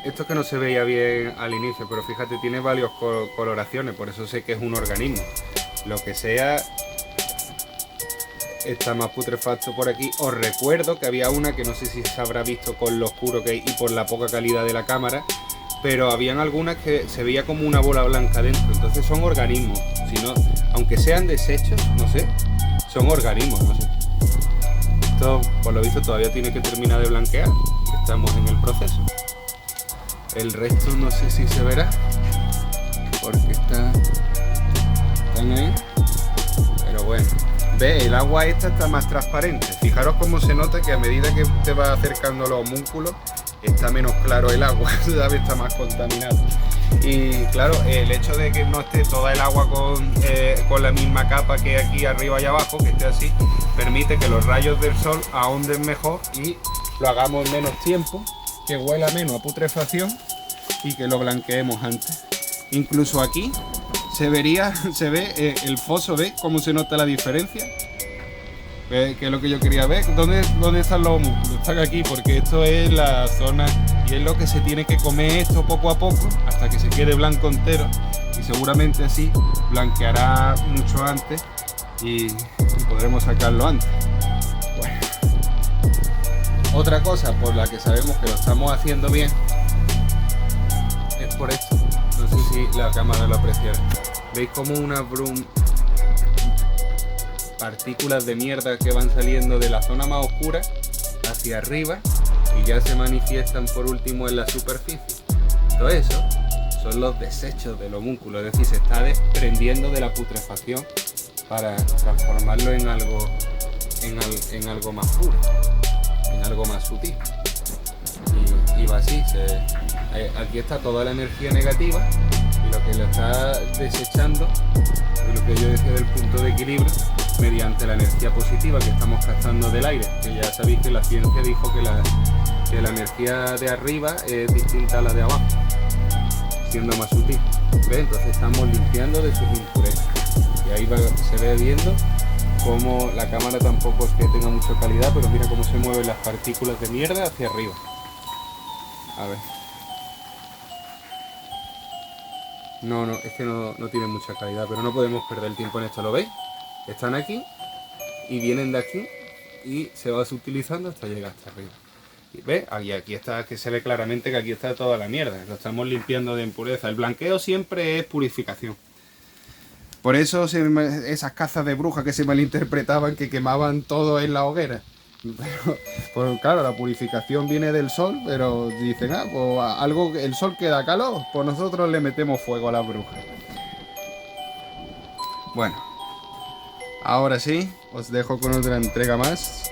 Esto es que no se veía bien al inicio, pero fíjate, tiene varias coloraciones, por eso sé que es un organismo. Lo que sea, está más putrefacto por aquí. Os recuerdo que había una que no sé si se habrá visto con lo oscuro que hay y por la poca calidad de la cámara, pero habían algunas que se veía como una bola blanca dentro. Entonces son organismos, si no, aunque sean desechos, no sé, son organismos, no sé. Esto por lo visto todavía tiene que terminar de blanquear, estamos en el proceso. El resto no sé si se verá porque están ahí, pero bueno, ve, el agua esta está más transparente. Fijaros cómo se nota que a medida que te va acercando los homúnculos está menos claro el agua, ¿sabes? Está más contaminado. Y claro, el hecho de que no esté toda el agua con la misma capa que aquí arriba y abajo, que esté así, permite que los rayos del sol ahonden mejor y lo hagamos en menos tiempo, que huela menos a putrefacción y que lo blanqueemos antes. Incluso aquí se ve el foso, ¿ves cómo se nota la diferencia? ¿Ves? Que es lo que yo quería ver. ¿Dónde están los homúnculos? Están aquí, porque esto es la zona y es lo que se tiene que comer esto poco a poco hasta que se quede blanco entero, y seguramente así blanqueará mucho antes y podremos sacarlo antes. Bueno. Otra cosa por la que sabemos que lo estamos haciendo bien es por esto. No sé si la cámara lo apreciará. ¿Veis como una partículas de mierda que van saliendo de la zona más oscura hacia arriba y ya se manifiestan por último en la superficie? Todo eso son los desechos del homúnculo, es decir, se está desprendiendo de la putrefacción para transformarlo en algo más puro, en algo más sutil. Y va así, aquí está toda la energía negativa y lo que lo está desechando es lo que yo decía del punto de equilibrio mediante la energía positiva que estamos captando del aire, que ya sabéis que la ciencia dijo que la energía de arriba es distinta a la de abajo, siendo más sutil. ¿Ves? Entonces estamos limpiando de sus impurezas. ahí se ve viendo cómo la cámara tampoco es que tenga mucha calidad, pero mira cómo se mueven las partículas de mierda hacia arriba. A ver. No, es que no tiene mucha calidad, pero no podemos perder el tiempo en esto, ¿lo veis? Están aquí y vienen de aquí y se va utilizando hasta llegar hasta arriba. Y ¿ves? Aquí está, que se ve claramente que aquí está toda la mierda, lo estamos limpiando de impureza. El blanqueo siempre es purificación. Por eso esas cazas de brujas que se malinterpretaban, que quemaban todo en la hoguera. Pero, pues claro, la purificación viene del sol, pero dicen, pues el sol que da calor, pues nosotros le metemos fuego a las brujas. Bueno, ahora sí, os dejo con otra entrega más.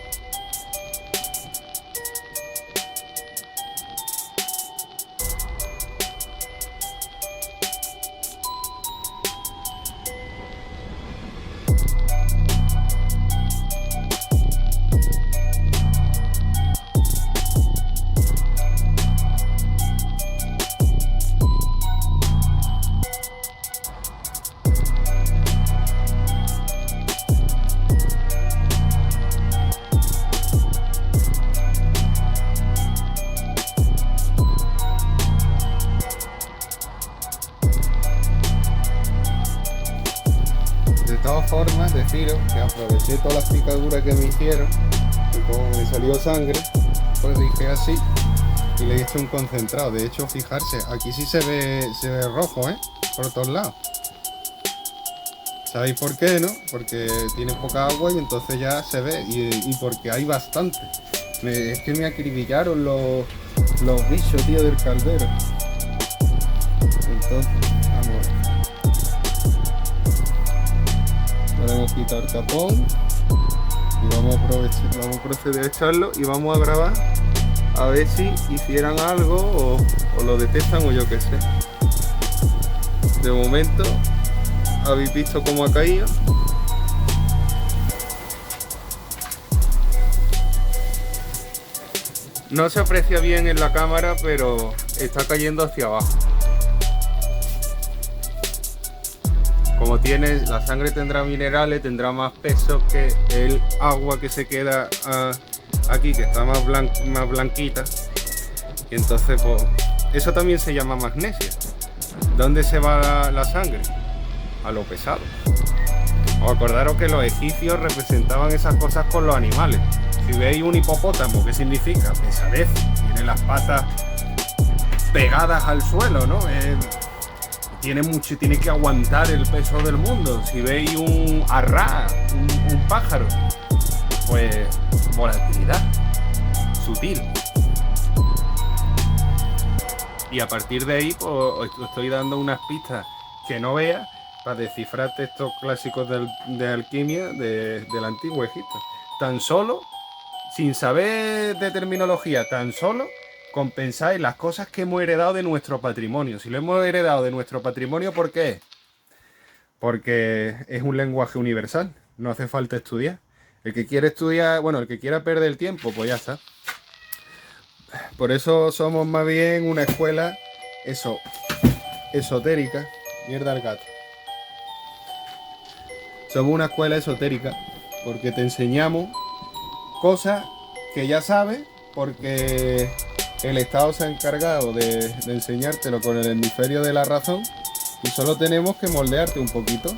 De todas formas, deciros que aproveché todas las picaduras que me hicieron y como me salió sangre, pues dije así y le hice un concentrado. De hecho, fijarse, aquí sí se ve rojo, por todos lados. ¿Sabéis por qué, no? Porque tiene poca agua y entonces ya se ve, y porque hay bastante. Es que me acribillaron los bichos, tío, del caldero. Entonces, vamos a ver. Podemos quitar tapón y vamos a proceder a echarlo y vamos a grabar a ver si hicieran algo o lo detectan o yo qué sé. De momento habéis visto cómo ha caído. No se aprecia bien en la cámara, pero está cayendo hacia abajo. Como la sangre tendrá minerales, tendrá más peso que el agua que se queda aquí, que está más blanquita. Y entonces, pues, eso también se llama magnesia. ¿Dónde se va la sangre? A lo pesado. Os acordaros que los egipcios representaban esas cosas con los animales. Si veis un hipopótamo, ¿qué significa? Pesadez. Tiene las patas pegadas al suelo, ¿no? Tiene que aguantar el peso del mundo. Si veis un arrá, un pájaro, pues volatilidad, sutil. Y a partir de ahí, pues os estoy dando unas pistas que no veas para descifrar textos clásicos de alquimia del antiguo Egipto. Tan solo, sin saber de terminología, tan solo compensáis las cosas que hemos heredado de nuestro patrimonio. Si lo hemos heredado de nuestro patrimonio, ¿por qué? Porque es un lenguaje universal, no hace falta estudiar. El que quiere estudiar, bueno, el que quiera perder el tiempo, pues ya está. Por eso somos más bien una escuela esotérica. Mierda al gato. Somos una escuela esotérica porque te enseñamos cosas que ya sabes, porque el Estado se ha encargado de enseñártelo con el hemisferio de la razón y solo tenemos que moldearte un poquito.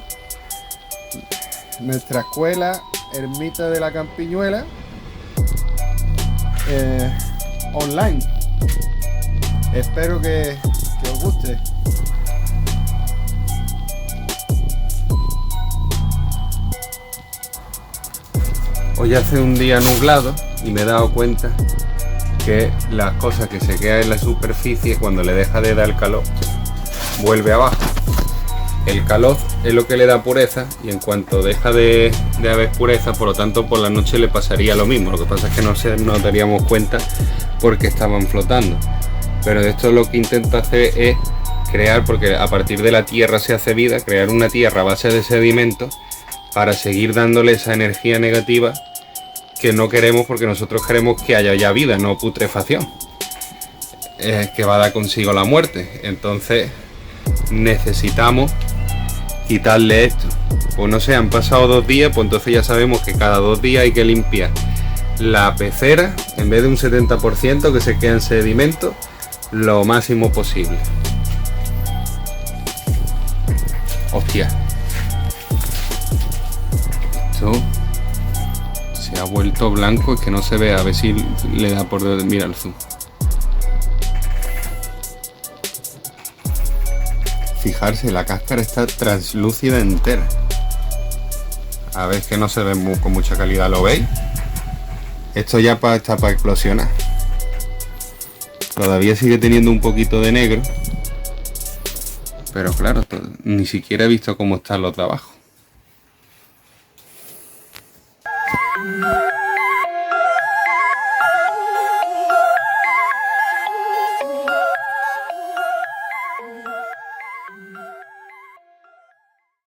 Nuestra escuela, Ermita de la Campiñuela, online. Espero que os guste. Hoy hace un día nublado y me he dado cuenta que las cosas que se quedan en la superficie, cuando le deja de dar calor, vuelve abajo. El calor es lo que le da pureza y en cuanto deja de haber pureza, por lo tanto por la noche le pasaría lo mismo. Lo que pasa es que nos daríamos cuenta porque estaban flotando. Pero esto lo que intenta hacer es crear, porque a partir de la tierra se hace vida, crear una tierra a base de sedimentos para seguir dándole esa energía negativa que no queremos, porque nosotros queremos que haya ya vida, no putrefacción, que va a dar consigo la muerte. Entonces necesitamos quitarle esto. pues no sé, han pasado 2 días, pues entonces ya sabemos que cada 2 días hay que limpiar la pecera, en vez de un 70% que se queda en sedimento, lo máximo posible. Hostia, esto se ha vuelto blanco, es que no se ve, a ver si le da por... Mira el zoom. Fijarse, la cáscara está translúcida entera. A ver, que no se ve con mucha calidad, ¿lo veis? Esto ya está para explosionar. Todavía sigue teniendo un poquito de negro. Pero claro, ni siquiera he visto cómo están los de abajo.